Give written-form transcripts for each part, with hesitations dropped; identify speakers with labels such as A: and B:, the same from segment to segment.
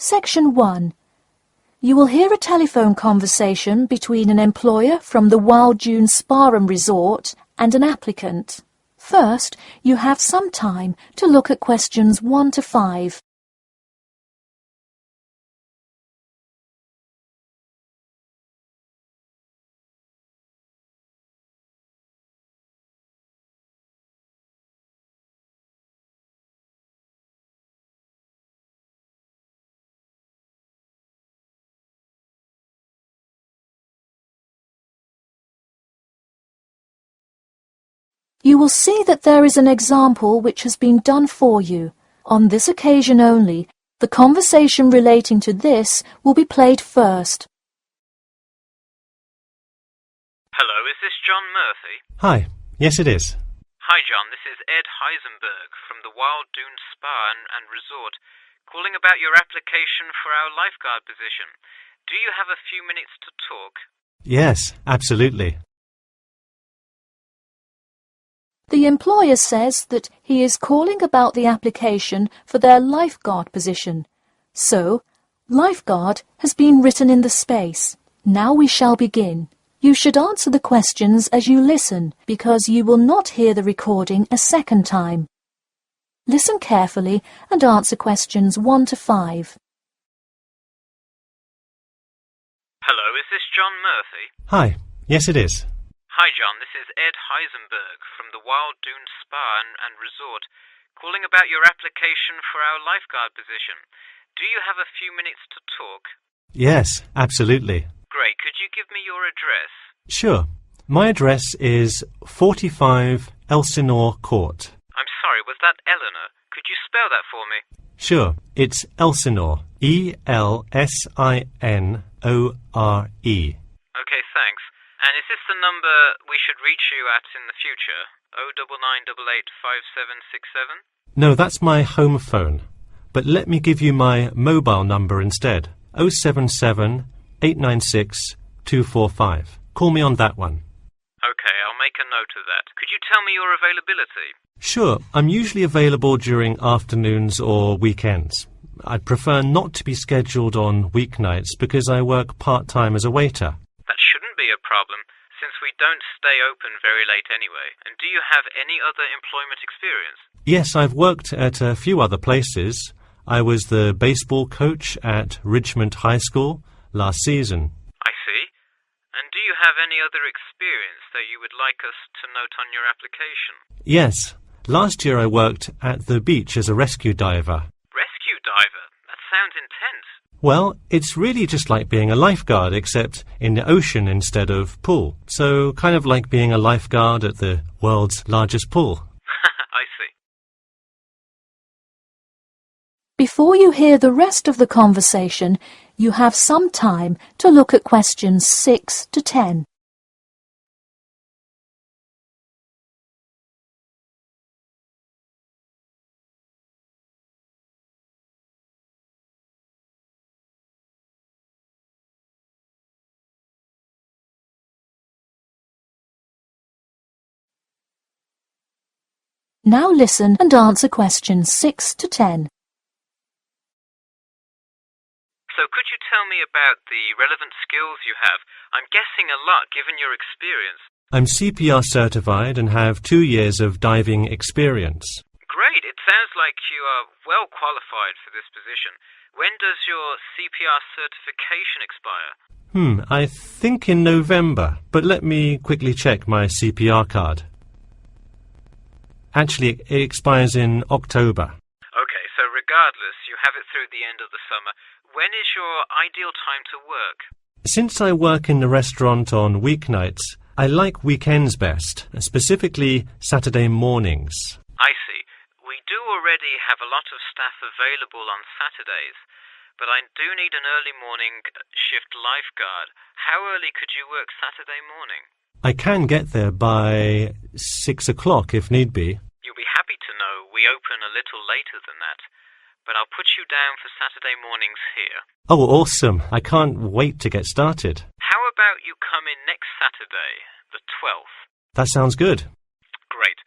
A: Section 1. You will hear a telephone conversation between an employer from the Wild Dune Spa and Resort and an applicant. First, you have some time to look at questions 1 to 5. You will see that there is an example which has been done for you. On this occasion only, the conversation relating to this will be played first.
B: Hello, is this John Murphy?
C: Hi, yes it is.
B: Hi John, this is Ed Heisenberg from the Wild Dune Spa and Resort, calling about your application for our lifeguard position. Do you have a few minutes to talk?
C: Yes, absolutely.
A: The employer says that he is calling about the application for their lifeguard position. So, lifeguard has been written in the space. Now we shall begin. You should answer the questions as you listen, because you will not hear the recording a second time. Listen carefully and answer questions 1 to 5.
B: Hello, is this John Murphy?
C: Hi, yes it is.
B: Hi John, this is Ed Heisenberg from the Wild Dune Spa and Resort, calling about your application for our lifeguard position. Do you have a few minutes to talk?
C: Yes, absolutely.
B: Great, could you give me your address?
C: Sure. My address is 45 Elsinore Court.
B: I'm sorry, was that Eleanor? Could you spell that for me?
C: Sure, it's Elsinore. E-L-S-I-N-O-R-E.
B: Okay, thanks. And is this the number we should reach you at in the future? 099885767?
C: No, that's my home phone. But let me give you my mobile number instead. 077 896 245. Call me on that one.
B: Okay, I'll make a note of that. Could you tell me your availability?
C: Sure, I'm usually available during afternoons or weekends. I'd prefer not to be scheduled on weeknights because I work part-time as a waiter.
B: That shouldn't be a problem, since we don't stay open very late anyway. And do you have any other employment experience?
C: Yes, I've worked at a few other places. I was the baseball coach at Richmond High School last season.
B: I see. And do you have any other experience that you would like us to note on your application?
C: Yes. Last year I worked at the beach as a rescue diver.
B: Rescue diver? That sounds intense.
C: Well, it's really just like being a lifeguard, except in the ocean instead of pool. So kind of like being a lifeguard at the world's largest pool.
B: I see.
A: Before you hear the rest of the conversation, you have some time to look at questions 6 to 10. Now listen and answer questions 6 to 10.
B: So could you tell me about the relevant skills you have? I'm guessing a lot given your experience.
C: I'm CPR certified and have 2 years of diving experience.
B: Great, it sounds like you are well qualified for this position. When does your CPR certification expire?
C: I think in November, but let me quickly check my CPR card. Actually, it expires in October.
B: Okay, so regardless, you have it through the end of the summer. When is your ideal time to work?
C: Since I work in the restaurant on weeknights, I like weekends best, specifically Saturday mornings.
B: I see. We do already have a lot of staff available on Saturdays, but I do need an early morning shift lifeguard. How early could you work Saturday morning?
C: I can get there by 6 o'clock if need be.
B: You'll be happy to know we open a little later than that, but I'll put you down for Saturday mornings here.
C: Oh, awesome. I can't wait to get started.
B: How about you come in next Saturday, the 12th?
C: That sounds good.
B: Great.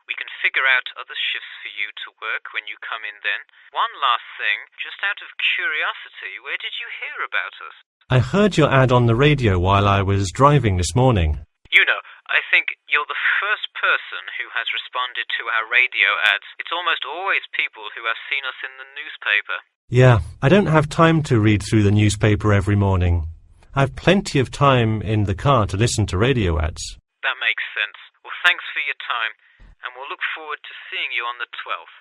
B: We can figure out other shifts for you to work when you come in then. One last thing, just out of curiosity, where did you hear about us?
C: I heard your ad on the radio while I was driving this morning.
B: You know, I think you're the first person who has responded to our radio ads. It's almost always people who have seen us in the newspaper.
C: Yeah, I don't have time to read through the newspaper every morning. I've plenty of time in the car to listen to radio ads.
B: That makes sense. Well, thanks for your time, and we'll look forward to seeing you on the 12th.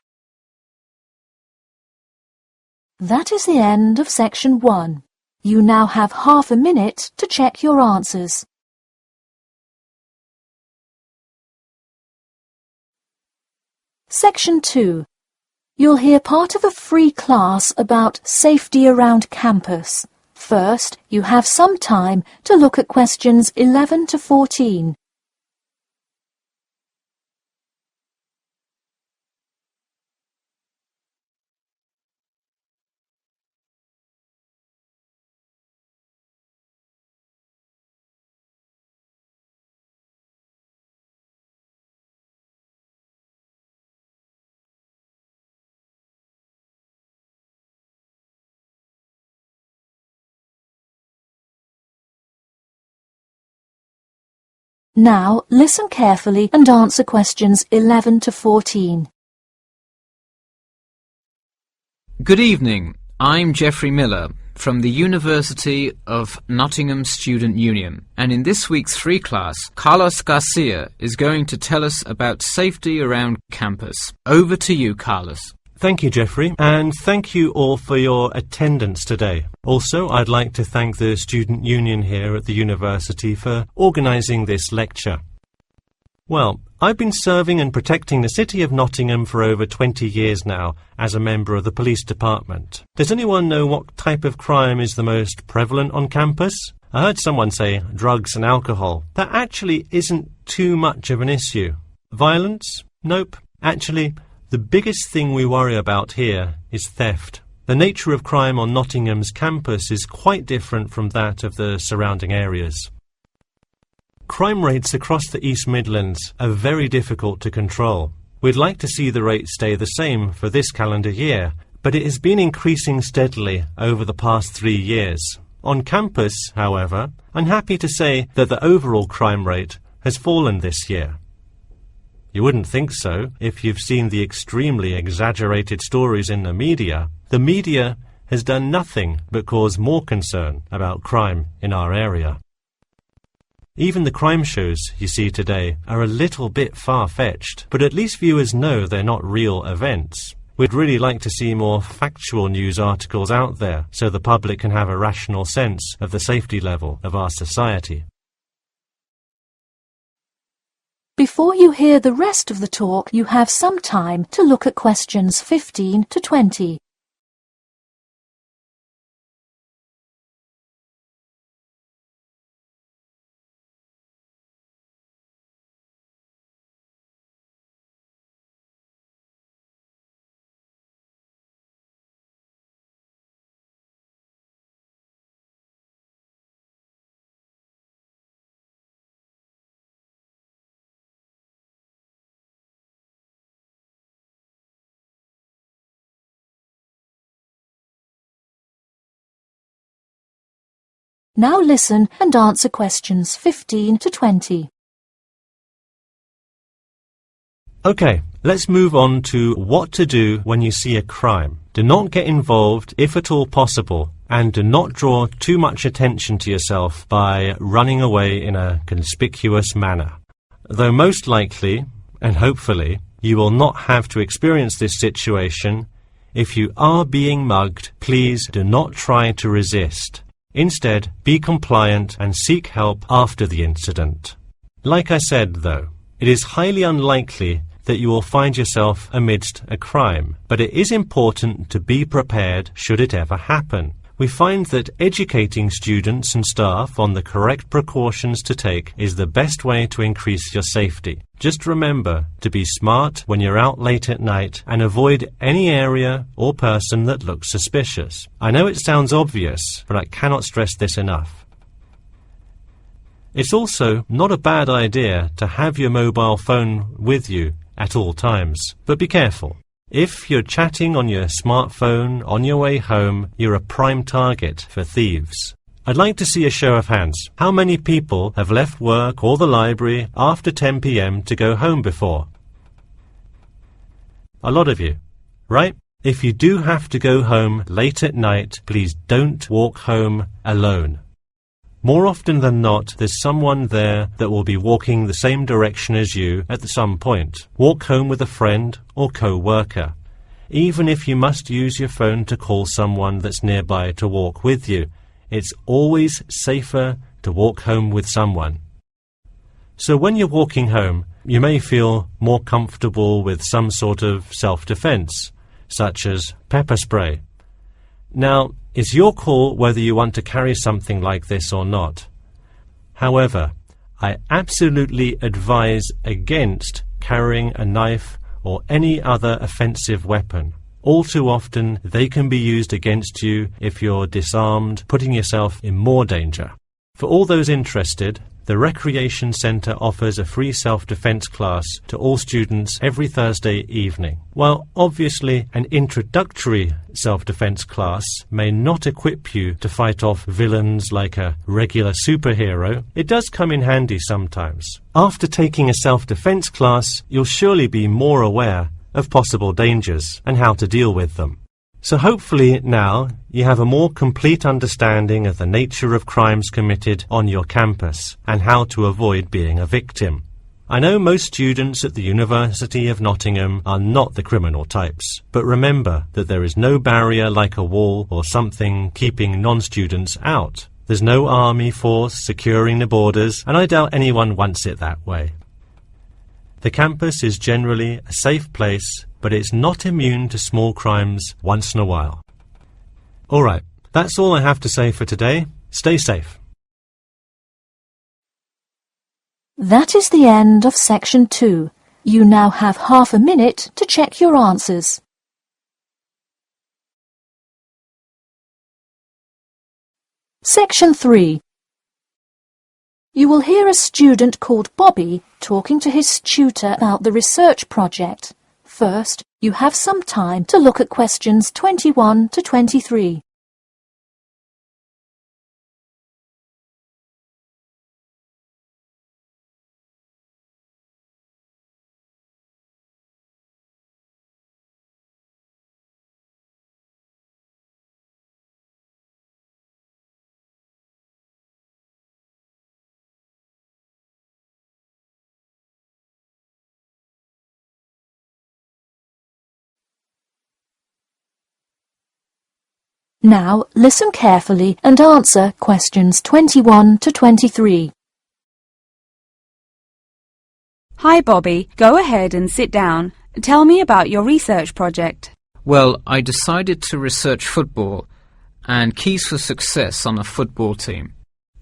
A: That is the end of section 1. You now have half a minute to check your answers. Section 2. You'll hear part of a free class about safety around campus. First, you have some time to look at questions 11 to 14. Now, listen carefully and answer questions 11 to 14.
D: Good evening. I'm Geoffrey Miller from the University of Nottingham Student Union, and in this week's free class, Carlos Garcia is going to tell us about safety around campus. Over to you, Carlos.
C: Thank you, Geoffrey, and thank you all for your attendance today. Also, I'd like to thank the Student Union here at the university for organising this lecture. Well, I've been serving and protecting the city of Nottingham for over 20 years now as a member of the police department. Does anyone know what type of crime is the most prevalent on campus? I heard someone say drugs and alcohol. That actually isn't too much of an issue. Violence? Nope. Actually, the biggest thing we worry about here is theft. The nature of crime on Nottingham's campus is quite different from that of the surrounding areas. Crime rates across the East Midlands are very difficult to control. We'd like to see the rate stay the same for this calendar year, but it has been increasing steadily over the past 3 years. On campus, however, I'm happy to say that the overall crime rate has fallen this year. You wouldn't think so if you've seen the extremely exaggerated stories in the media. The media has done nothing but cause more concern about crime in our area. Even the crime shows you see today are a little bit far-fetched, but at least viewers know they're not real events. We'd really like to see more factual news articles out there so the public can have a rational sense of the safety level of our society.
A: Before you hear the rest of the talk, you have some time to look at questions 15 to 20. Now listen and answer questions 15 to 20.
C: Okay, let's move on to what to do when you see a crime. Do not get involved if at all possible, and do not draw too much attention to yourself by running away in a conspicuous manner. Though most likely, and hopefully, you will not have to experience this situation, if you are being mugged, please do not try to resist. Instead, be compliant and seek help after the incident. Like I said, though, it is highly unlikely that you will find yourself amidst a crime, but it is important to be prepared should it ever happen. We find that educating students and staff on the correct precautions to take is the best way to increase your safety. Just remember to be smart when you're out late at night and avoid any area or person that looks suspicious. I know it sounds obvious, but I cannot stress this enough. It's also not a bad idea to have your mobile phone with you at all times. But be careful. If you're chatting on your smartphone on your way home, you're a prime target for thieves. I'd like to see a show of hands. How many people have left work or the library after 10 p.m. to go home before? A lot of you, right? If you do have to go home late at night, please don't walk home alone. More often than not, there's someone there that will be walking the same direction as you at some point. Walk home with a friend or co-worker. Even if you must use your phone to call someone that's nearby to walk with you, it's always safer to walk home with someone. So when you're walking home, you may feel more comfortable with some sort of self-defense, such as pepper spray. Now, it's your call whether you want to carry something like this or not. However, I absolutely advise against carrying a knife or any other offensive weapon. All too often, they can be used against you if you're disarmed, putting yourself in more danger. For all those interested, the Recreation Centre offers a free self-defense class to all students every Thursday evening. While obviously an introductory self-defense class may not equip you to fight off villains like a regular superhero, it does come in handy sometimes. After taking a self-defense class, you'll surely be more aware of possible dangers and how to deal with them. So hopefully now you have a more complete understanding of the nature of crimes committed on your campus and how to avoid being a victim. I know most students at the University of Nottingham are not the criminal types, but remember that there is no barrier like a wall or something keeping non-students out. There's no army force securing the borders, and I doubt anyone wants it that way. The campus is generally a safe place, but it's not immune to small crimes once in a while. All right, that's all I have to say for today. Stay safe.
A: That is the end of section 2. You now have half a minute to check your answers. Section 3. You will hear a student called Bobby talking to his tutor about the research project. First, you have some time to look at questions 21 to 23. Now, listen carefully and answer questions 21 to 23.
E: Hi, Bobby. Go ahead and sit down. Tell me about your research project.
D: Well, I decided to research football and keys for success on a football team.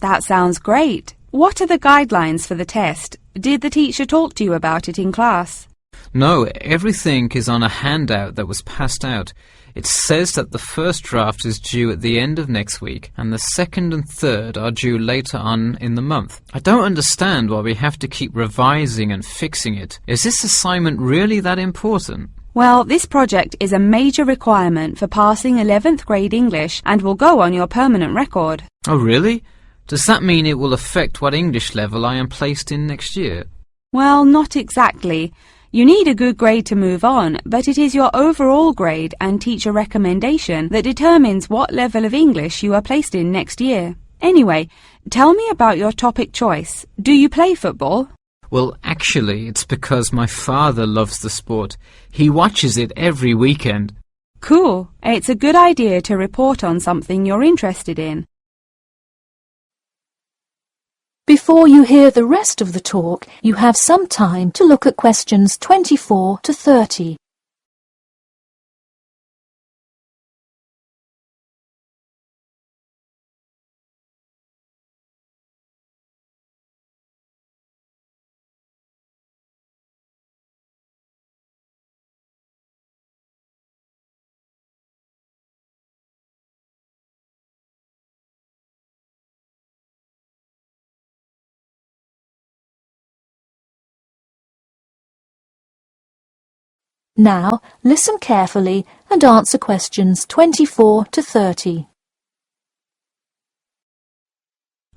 E: That sounds great. What are the guidelines for the test? Did the teacher talk to you about it in class?
D: No, everything is on a handout that was passed out. It says that the first draft is due at the end of next week and the second and third are due later on in the month. I don't understand why we have to keep revising and fixing it. Is this assignment really that important?
E: Well, this project is a major requirement for passing 11th grade English and will go on your permanent record.
D: Oh, really? Does that mean it will affect what English level I am placed in next year?
E: Well, not exactly. You need a good grade to move on, but it is your overall grade and teacher recommendation that determines what level of English you are placed in next year. Anyway, tell me about your topic choice. Do you play football?
D: Well, actually, it's because my father loves the sport. He watches it every weekend.
E: Cool. It's a good idea to report on something you're interested in.
A: Before you hear the rest of the talk, you have some time to look at questions 24 to 30. Now, listen carefully and answer questions 24 to 30.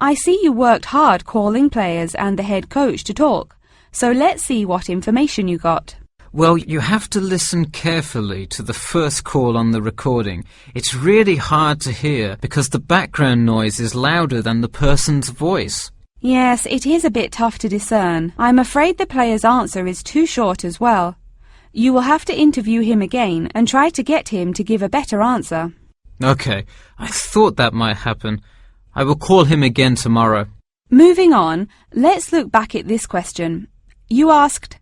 E: I see you worked hard calling players and the head coach to talk, so let's see what information you got.
D: Well, you have to listen carefully to the first call on the recording. It's really hard to hear because the background noise is louder than the person's voice.
E: Yes, it is a bit tough to discern. I'm afraid the player's answer is too short as well. You will have to interview him again and try to get him to give a better answer.
D: Okay, I thought that might happen. I will call him again tomorrow.
E: Moving on, let's look back at this question. You asked,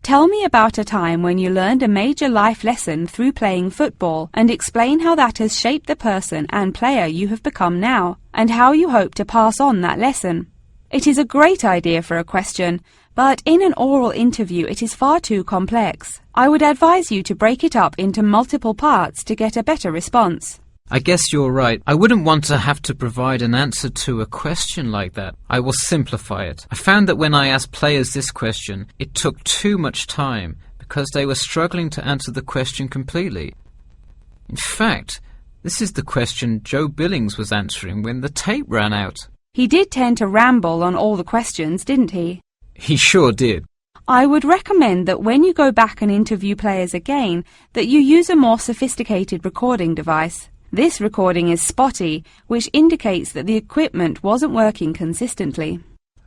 E: "Tell me about a time when you learned a major life lesson through playing football and explain how that has shaped the person and player you have become now, and how you hope to pass on that lesson." It is a great idea for a question, but in an oral interview it is far too complex. I would advise you to break it up into multiple parts to get a better response.
D: I guess you're right. I wouldn't want to have to provide an answer to a question like that. I will simplify it. I found that when I asked players this question, it took too much time because they were struggling to answer the question completely. In fact, this is the question Joe Billings was answering when the tape ran out.
E: He did tend to ramble on all the questions, didn't he?
D: He sure did.
E: I would recommend that when you go back and interview players again, that you use a more sophisticated recording device. This recording is spotty, which indicates that the equipment wasn't working consistently.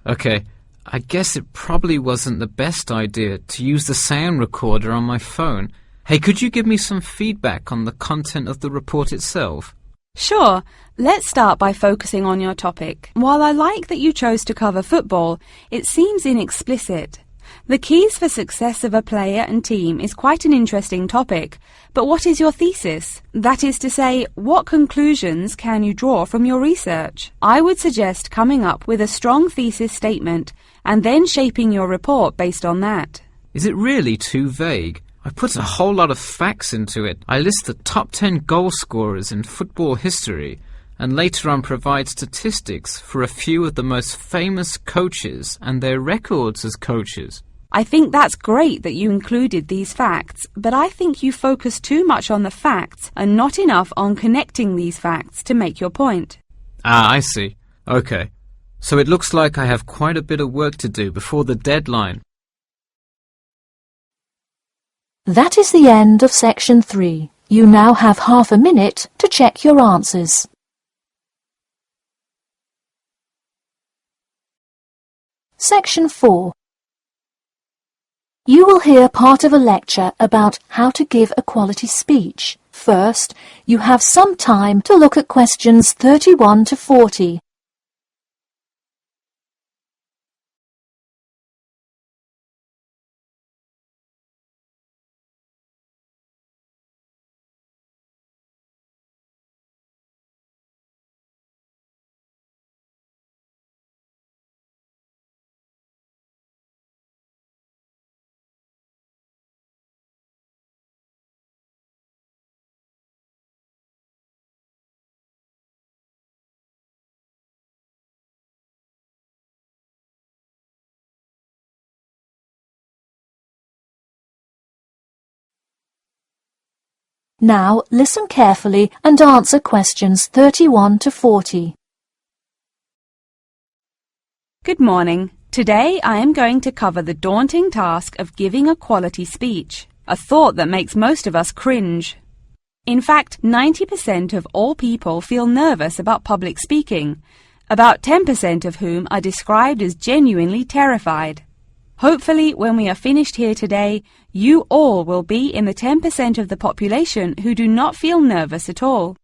D: Okay, I guess it probably wasn't the best idea to use the sound recorder on my phone. Hey, could you give me some feedback on the content of the report itself?
E: Sure. Let's start by focusing on your topic. While I like that you chose to cover football, it seems inexplicit. The keys for success of a player and team is quite an interesting topic, but what is your thesis? That is to say, what conclusions can you draw from your research? I would suggest coming up with a strong thesis statement and then shaping your report based on that.
D: Is it really too vague? I put a whole lot of facts into it. I list the top 10 goal scorers in football history and later on provide statistics for a few of the most famous coaches and their records as coaches.
E: I think that's great that you included these facts, but I think you focus too much on the facts and not enough on connecting these facts to make your point.
D: Ah, I see. Okay. So it looks like I have quite a bit of work to do before the deadline.
A: That is the end of section 3. You now have half a minute to check your answers. Section 4. You will hear part of a lecture about how to give a quality speech. First, you have some time to look at questions 31 to 40. Now listen carefully and answer questions 31 to 40.
E: Good morning. Today I am going to cover the daunting task of giving a quality speech, a thought that makes most of us cringe. In fact, 90% of all people feel nervous about public speaking, about 10% of whom are described as genuinely terrified. Hopefully, when we are finished here today, you all will be in the 10% of the population who do not feel nervous at all.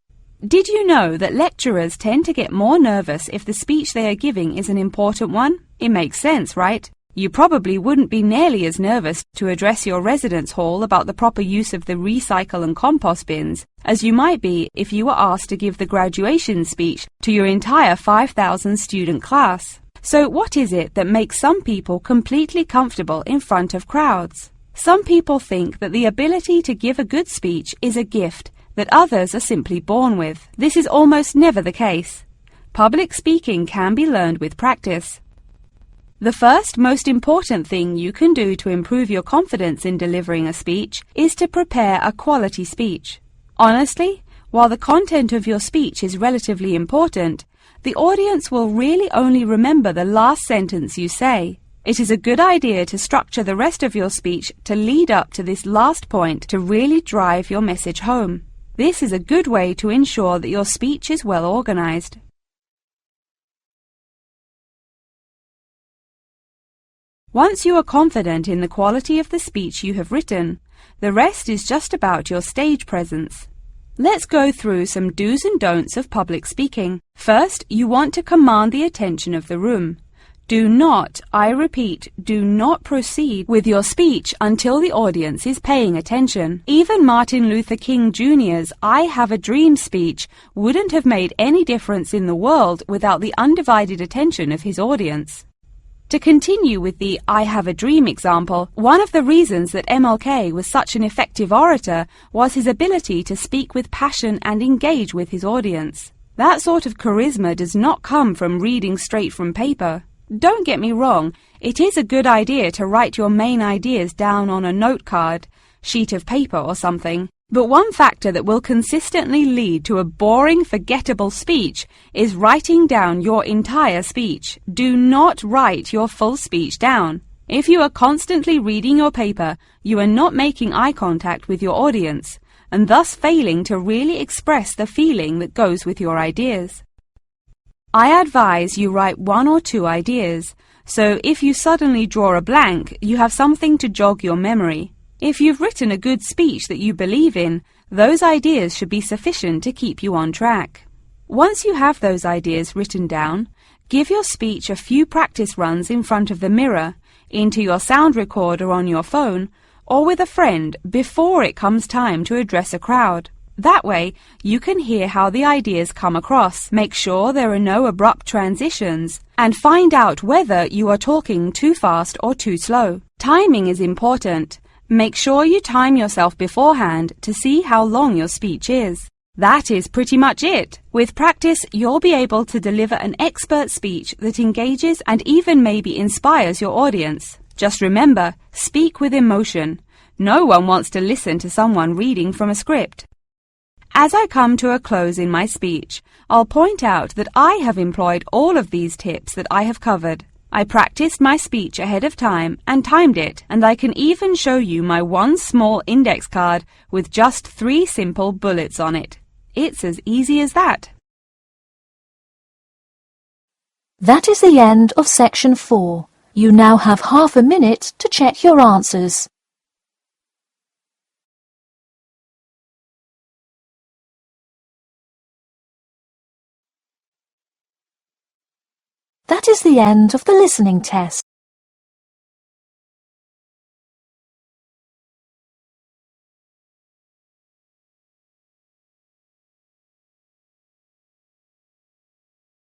E: Did you know that lecturers tend to get more nervous if the speech they are giving is an important one? It makes sense, right? You probably wouldn't be nearly as nervous to address your residence hall about the proper use of the recycle and compost bins as you might be if you were asked to give the graduation speech to your entire 5,000 student class. So what is it that makes some people completely comfortable in front of crowds? Some people think that the ability to give a good speech is a gift that others are simply born with. This is almost never the case. Public speaking can be learned with practice. The first most important thing you can do to improve your confidence in delivering a speech is to prepare a quality speech. Honestly, while the content of your speech is relatively important, the audience will really only remember the last sentence you say. It is a good idea to structure the rest of your speech to lead up to this last point to really drive your message home. This is a good way to ensure that your speech is well organized. Once you are confident in the quality of the speech you have written, the rest is just about your stage presence. Let's go through some do's and don'ts of public speaking. First, you want to command the attention of the room. Do not, I repeat, do not proceed with your speech until the audience is paying attention. Even Martin Luther King Jr.'s I Have a Dream speech wouldn't have made any difference in the world without the undivided attention of his audience. To continue with the I Have a Dream example, one of the reasons that MLK was such an effective orator was his ability to speak with passion and engage with his audience. That sort of charisma does not come from reading straight from paper. Don't get me wrong, it is a good idea to write your main ideas down on a note card, sheet of paper or something. But one factor that will consistently lead to a boring, forgettable speech is writing down your entire speech. Do not write your full speech down. If you are constantly reading your paper, you are not making eye contact with your audience, and thus failing to really express the feeling that goes with your ideas. I advise you write 1 or 2 ideas, so if you suddenly draw a blank, you have something to jog your memory. If you've written a good speech that you believe in, those ideas should be sufficient to keep you on track. Once you have those ideas written down, give your speech a few practice runs in front of the mirror, into your sound recorder on your phone, or with a friend before it comes time to address a crowd. That way, you can hear how the ideas come across, make sure there are no abrupt transitions, and find out whether you are talking too fast or too slow. Timing is important. Make sure you time yourself beforehand to see how long your speech is. That is pretty much it. With practice, you'll be able to deliver an expert speech that engages and even maybe inspires your audience. Just remember, speak with emotion. No one wants to listen to someone reading from a script. As I come to a close in my speech, I'll point out that I have employed all of these tips that I have covered. I practiced my speech ahead of time and timed it, and I can even show you my one small index card with just 3 simple bullets on it. It's as easy as that.
A: That is the end of section 4. You now have half a minute to check your answers. That is the end of the listening test.